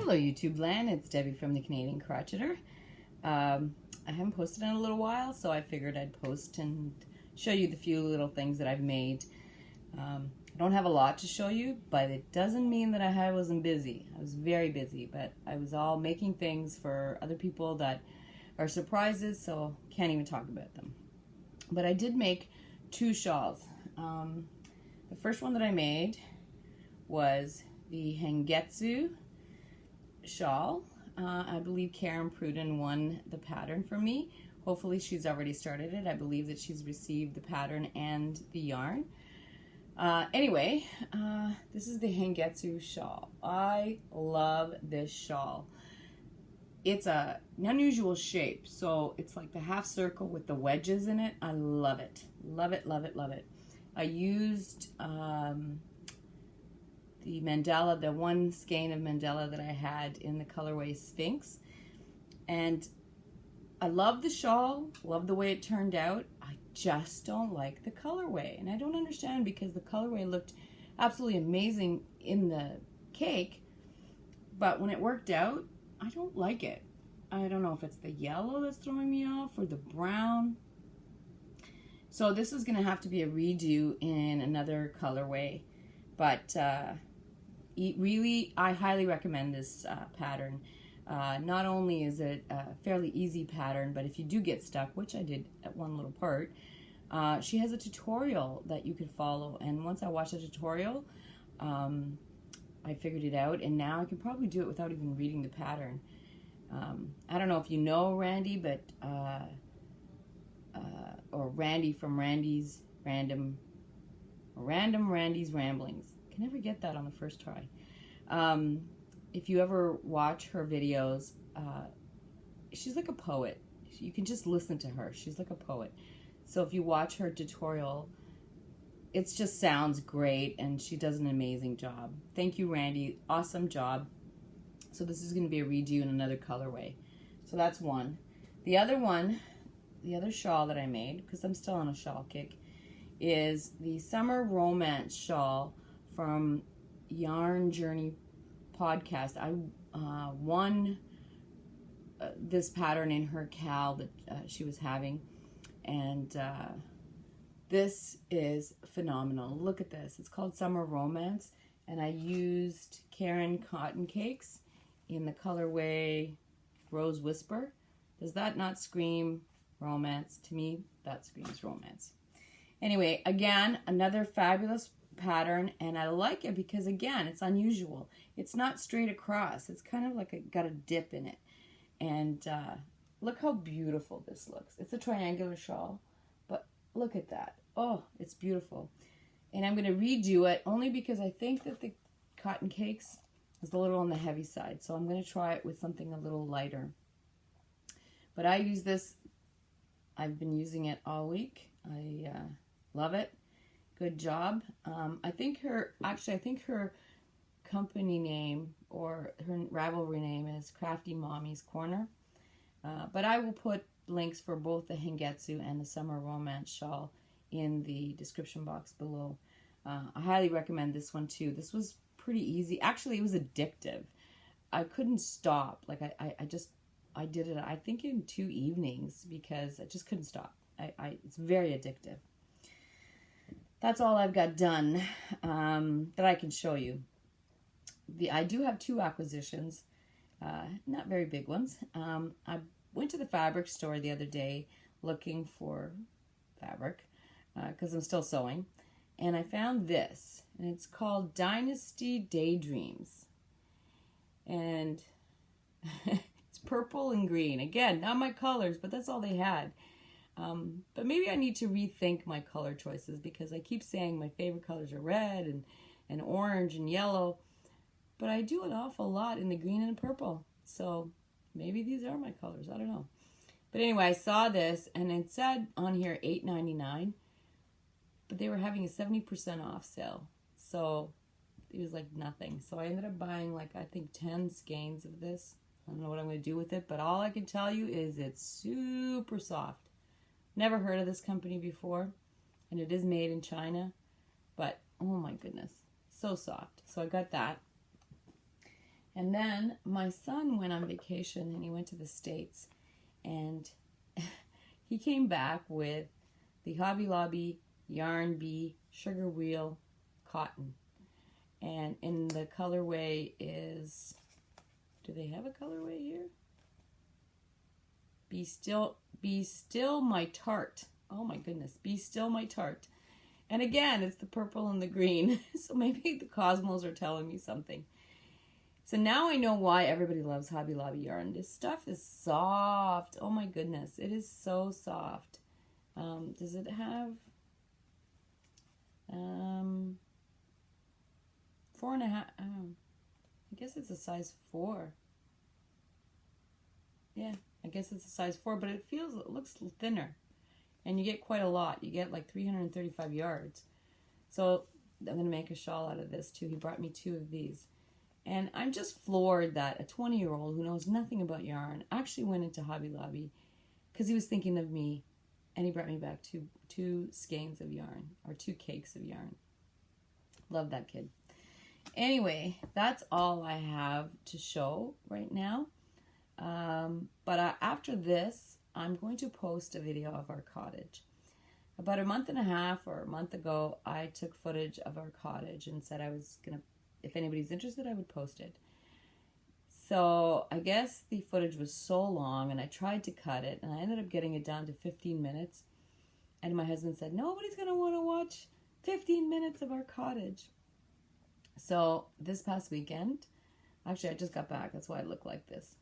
Hello YouTube land, it's Debbie from the Canadian Crocheter. I haven't posted in a little while, so I figured I'd post and show you the few little things that I've made. I don't have a lot to show you, but it doesn't mean that I wasn't busy. I was very busy, but I was all making things for other people that are surprises, so can't even talk about them. But I did make two shawls. The first one that I made was the Hangetsu shawl. I believe Karen Pruden won the pattern for me. Hopefully she's already started it. I believe that she's received the pattern and the yarn. Anyway, this is the Hangetsu shawl. I love this shawl. It's an unusual shape, so it's like the half circle with the wedges in it. I love it. Love it, love it, love it. I used the mandala, the one skein of mandala that I had in the colorway Sphinx. And I love the shawl, love the way it turned out. I just don't like the colorway. And I don't understand, because the colorway looked absolutely amazing in the cake, but when it worked out, I don't like it. I don't know if it's the yellow that's throwing me off or the brown. So this is gonna have to be a redo in another colorway. But really, I highly recommend this pattern. Not only is it a fairly easy pattern, but if you do get stuck, which I did at one little part, she has a tutorial that you could follow. And once I watched the tutorial, I figured it out, and now I can probably do it without even reading the pattern. I don't know if you know Randi, but or Randi from Randy's Random Randy's Ramblings. Can never get that on the first try. If you ever watch her videos, she's like a poet. You can just listen to her. She's like a poet. So if you watch her tutorial, it just sounds great, and she does an amazing job. Thank you, Randi. Awesome job. So this is going to be a redo in another colorway. So that's one. The other one, the other shawl that I made, because I'm still on a shawl kick, is the Summer Romance shawl from Yarn Journey podcast. I won this pattern in her cal that she was having, and this is phenomenal. Look at this. It's called Summer Romance, and I used Karen cotton cakes in the colorway Rose Whisper. Does that not scream romance? To me, that screams romance. Anyway, again, another fabulous pattern, and I like it because, again, it's unusual. It's not straight across. It's kind of like got a dip in it. And look how beautiful this looks. It's a triangular shawl, but look at that. Oh, it's beautiful. And I'm going to redo it only because I think that the cotton cakes is a little on the heavy side. So I'm going to try it with something a little lighter. But I use this. I've been using it all week. I love it. Good job. I think her company name or her rivalry name is Crafty Mommy's Corner. But I will put links for both the Hangetsu and the Summer Romance shawl in the description box below. I highly recommend this one too. This was pretty easy. Actually, it was addictive. I couldn't stop. Like I did it, I think, in 2 evenings because I just couldn't stop. It's very addictive. That's all I've got done that I can show you. I do have 2 acquisitions, not very big ones. I went to the fabric store the other day looking for fabric because I'm still sewing, and I found this, and it's called Dynasty Daydreams, and it's purple and green. Again, not my colors, but that's all they had. But maybe I need to rethink my color choices, because I keep saying my favorite colors are red and orange and yellow, but I do an awful lot in the green and purple. So maybe these are my colors. I don't know. But anyway, I saw this, and it said on here $8.99, but they were having a 70% off sale. So it was like nothing. So I ended up buying, like, I think 10 skeins of this. I don't know what I'm going to do with it, but all I can tell you is it's super soft. Never heard of this company before, and it is made in China, but oh my goodness, so soft. So I got that. And then my son went on vacation and he went to the States, and he came back with the Hobby Lobby Yarn Bee Sugar Wheel Cotton. And in the colorway is, do they have a colorway here? Be Still My Tart. Oh my goodness, Be Still My Tart. And again, it's the purple and the green. So maybe the cosmos are telling me something. So now I know why everybody loves Hobby Lobby yarn. This stuff is soft. Oh my goodness, it is so soft. Does it have 4.5? I guess it's a size 4. Yeah, I guess it's a size 4, but it looks thinner. And you get quite a lot. You get like 335 yards. So I'm going to make a shawl out of this too. He brought me 2 of these. And I'm just floored that a 20-year-old who knows nothing about yarn actually went into Hobby Lobby because he was thinking of me, and he brought me back two skeins of yarn, or 2 cakes of yarn. Love that kid. Anyway, that's all I have to show right now. But after this, I'm going to post a video of our cottage. About a month and a half or a month ago, I took footage of our cottage and said I was going to, if anybody's interested, I would post it. So I guess the footage was so long, and I tried to cut it, and I ended up getting it down to 15 minutes. And my husband said, nobody's going to want to watch 15 minutes of our cottage. So this past weekend, actually I just got back, that's why I look like this.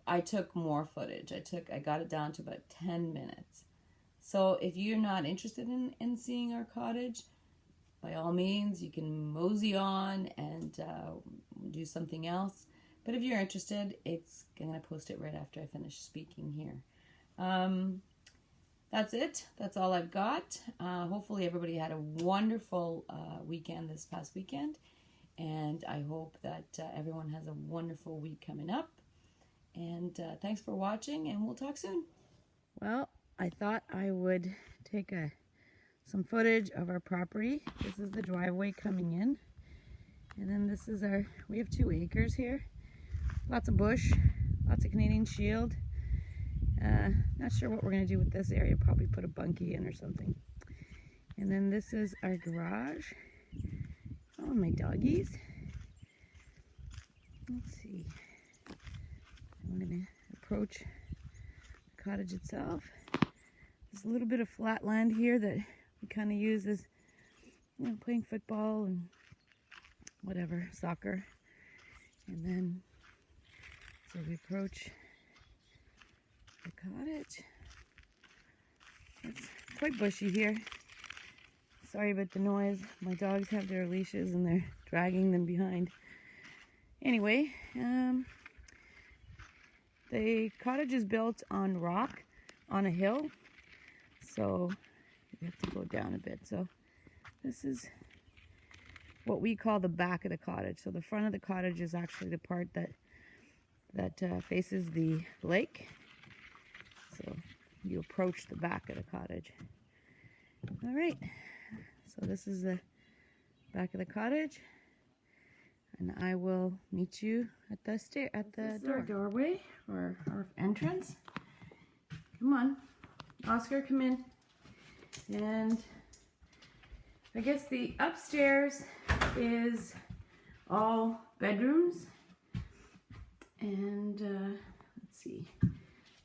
I took more footage. I got it down to about 10 minutes. So if you're not interested in seeing our cottage, by all means, you can mosey on and do something else. But if you're interested, I'm going to post it right after I finish speaking here. That's it. That's all I've got. Hopefully everybody had a wonderful weekend this past weekend. And I hope that everyone has a wonderful week coming up. And thanks for watching, and we'll talk soon. Well, I thought I would take some footage of our property. This is the driveway coming in. And then this is we have 2 acres here. Lots of bush, lots of Canadian shield. Not sure what we're going to do with this area. Probably put a bunkie in or something. And then this is our garage. Oh, my doggies. Let's see. I'm going to approach the cottage itself. There's a little bit of flat land here that we kind of use as, playing football and whatever, soccer. And then, so we approach the cottage. It's quite bushy here. Sorry about the noise. My dogs have their leashes and they're dragging them behind. Anyway, the cottage is built on rock, on a hill, so you have to go down a bit. So this is what we call the back of the cottage. So the front of the cottage is actually the part that faces the lake. So you approach the back of the cottage. All right. So this is the back of the cottage, and I will meet you at the door. Doorway or our entrance. Come on, Oscar, come in. And I guess the upstairs is all bedrooms, and let's see.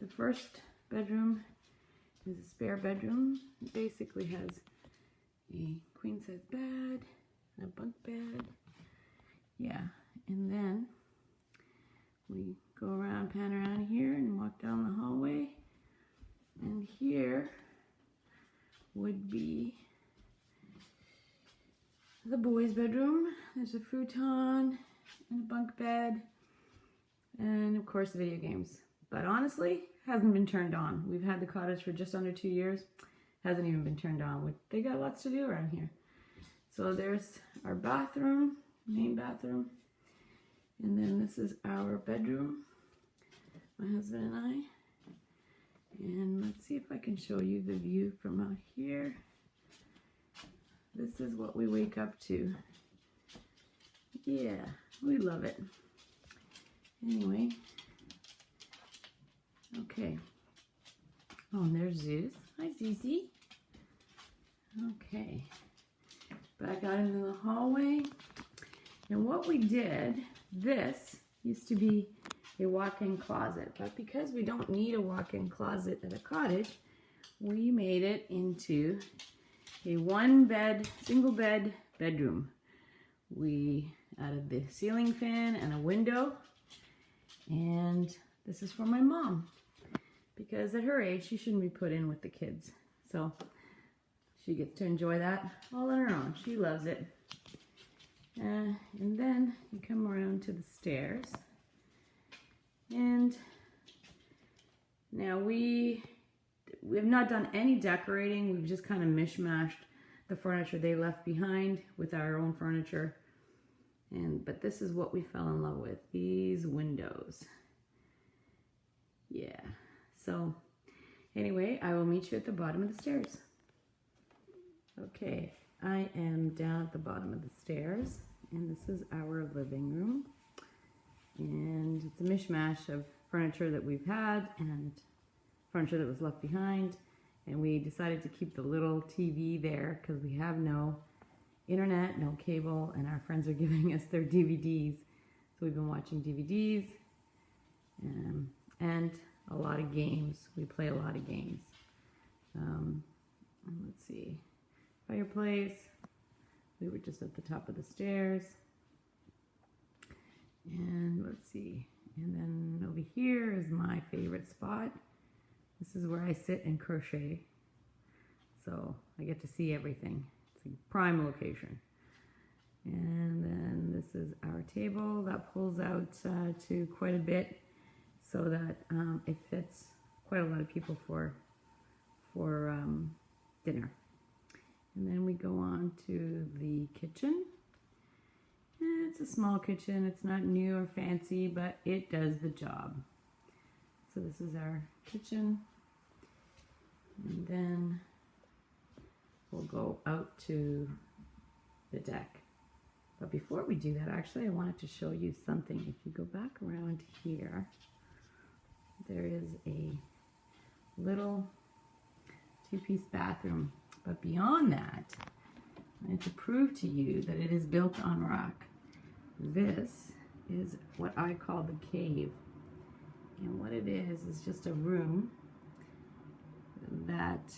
The first bedroom is a spare bedroom. It basically has a queen size bed and a bunk bed. Yeah, and then we go around, pan around here and walk down the hallway. And here would be the boys' bedroom. There's a futon and a bunk bed, and of course the video games. But honestly, hasn't been turned on. We've had the cottage for just under 2 years. Hasn't even been turned on. They got lots to do around here. So there's our bathroom, main bathroom. And then this is our bedroom, my husband and I. And let's see if I can show you the view from out here. This is what we wake up to. Yeah. We love it. Anyway. Okay. Oh, and there's Zeus. Hi, Zizi. Okay. Back out into the hallway. And what we did, this used to be a walk-in closet, but because we don't need a walk-in closet at a cottage, we made it into a single bed bedroom. We added the ceiling fan and a window, and this is for my mom, because at her age, she shouldn't be put in with the kids. So she gets to enjoy that all on her own. She loves it. And then you come around to the stairs. And now we have not done any decorating. We've just kind of mishmashed the furniture they left behind with our own furniture. But this is what we fell in love with, these windows. Yeah. So anyway, I will meet you at the bottom of the stairs. Okay, I am down at the bottom of the stairs, and this is our living room. And it's a mishmash of furniture that we've had and furniture that was left behind. And we decided to keep the little TV there because we have no internet, no cable, and our friends are giving us their DVDs. So we've been watching DVDs and a lot of games. We play a lot of games. Let's see. Fireplace. We were just at the top of the stairs. And let's see. And then over here is my favorite spot. This is where I sit and crochet. So I get to see everything. It's a prime location. And then this is our table that pulls out to quite a bit so that it fits quite a lot of people for dinner. And then we go on to the kitchen. It's a small kitchen. It's not new or fancy, but it does the job. So this is our kitchen. And then we'll go out to the deck. But before we do that, actually, I wanted to show you something. If you go back around here, there is a little two-piece bathroom. But beyond that, I need to prove to you that it is built on rock. This is what I call the cave. And what it is just a room that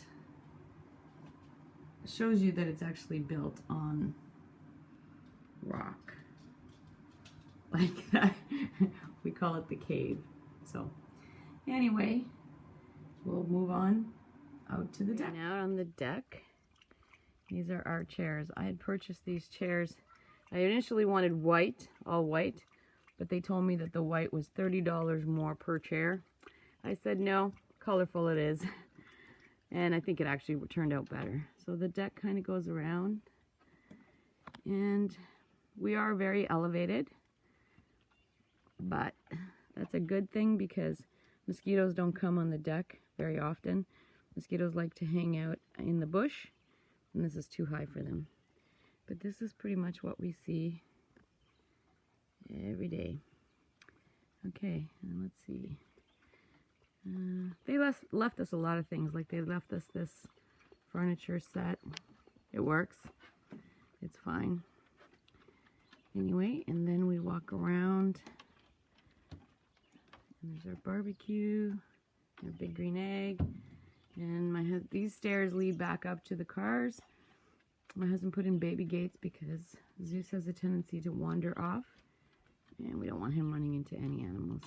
shows you that it's actually built on rock. Like that. We call it the cave. So anyway, we'll move on out to the deck. Out on the deck, these are our chairs. I had purchased these chairs. I initially wanted white, all white, but they told me that the white was $30 more per chair. I said no, colorful it is. And I think it actually turned out better. So the deck kind of goes around. And we are very elevated, but that's a good thing because mosquitoes don't come on the deck very often. Mosquitoes like to hang out in the bush, and this is too high for them. But this is pretty much what we see every day. Okay, and let's see. They left us a lot of things. Like they left us this furniture set. It works. It's fine. Anyway, and then we walk around. And there's our barbecue, our big green egg. And these stairs lead back up to the cars. My husband put in baby gates because Zeus has a tendency to wander off. And we don't want him running into any animals.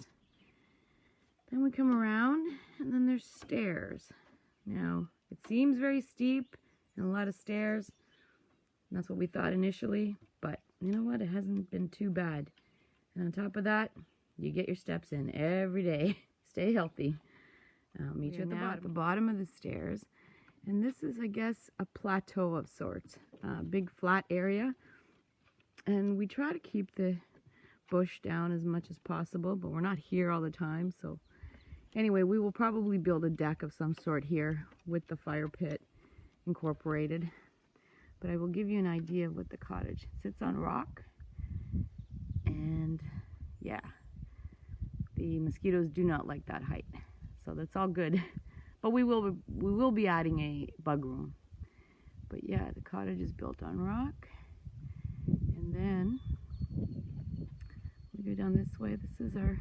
Then we come around, and then there's stairs. Now, it seems very steep and a lot of stairs. And that's what we thought initially. But you know what? It hasn't been too bad. And on top of that, you get your steps in every day. Stay healthy. I'll meet you at the bottom of the stairs. And this is, I guess, a plateau of sorts. A big flat area. And we try to keep the bush down as much as possible, but we're not here all the time. So anyway, we will probably build a deck of some sort here with the fire pit incorporated. But I will give you an idea of what the cottage sits on rock. And And yeah, the mosquitoes do not like that height, so that's all good. But we will be adding a bug room. But yeah, the cottage is built on rock. And then we go down this way. This is the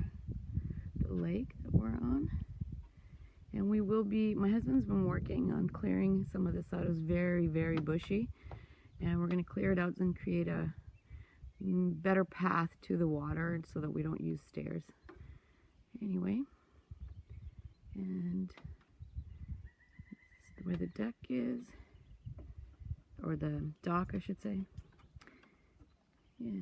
lake that we're on. And we will be, my husband's been working on clearing some of this out. It was very, very bushy. And we're going to clear it out and create a better path to the water so that we don't use stairs. Anyway, and this is where the deck is, or the dock, I should say. Yeah.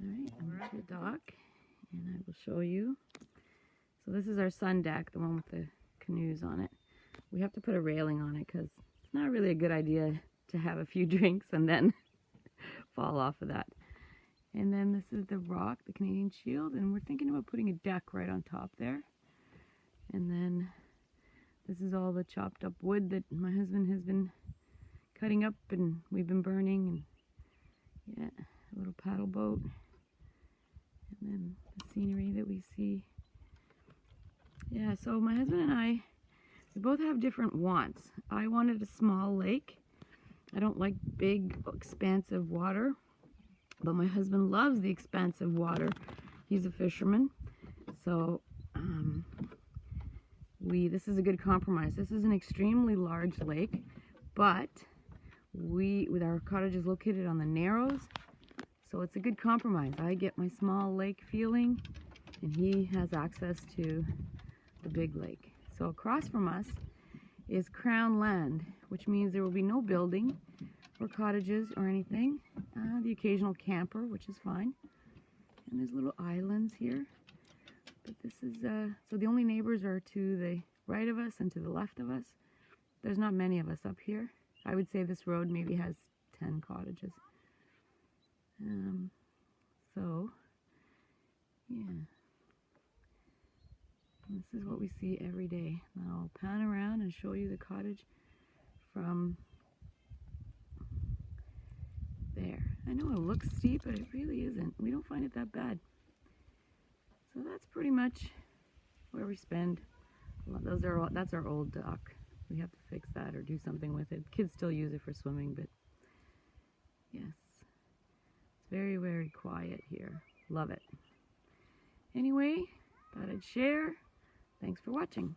Alright, we're at the dock, and I will show you. So this is our sun deck, the one with the canoes on it. We have to put a railing on it because it's not really a good idea to have a few drinks and then fall off of that. And then this is the rock, the Canadian Shield, and we're thinking about putting a deck right on top there. And then this is all the chopped up wood that my husband has been cutting up and we've been burning. And yeah, a little paddle boat. And then the scenery that we see. Yeah, so my husband and I, we both have different wants. I wanted a small lake. I don't like big, expansive water. But my husband loves the expansive water. He's a fisherman. So this is a good compromise. This is an extremely large lake, but with our cottage is located on the Narrows, so it's a good compromise. I get my small lake feeling, and he has access to the big lake. So across from us is Crown land, which means there will be no building or cottages or anything. The occasional camper, which is fine. And there's little islands here. But this is, so the only neighbors are to the right of us and to the left of us. There's not many of us up here. I would say this road maybe has 10 cottages. So, yeah. And this is what we see every day. Now I'll pan around and show you the cottage from there. I know it looks steep, but it really isn't. We don't find it that bad. So that's pretty much where we spend. That's our old dock. We have to fix that or do something with it. Kids still use it for swimming, but yes, it's very, very quiet here. Love it. Anyway, thought I'd share. Thanks for watching.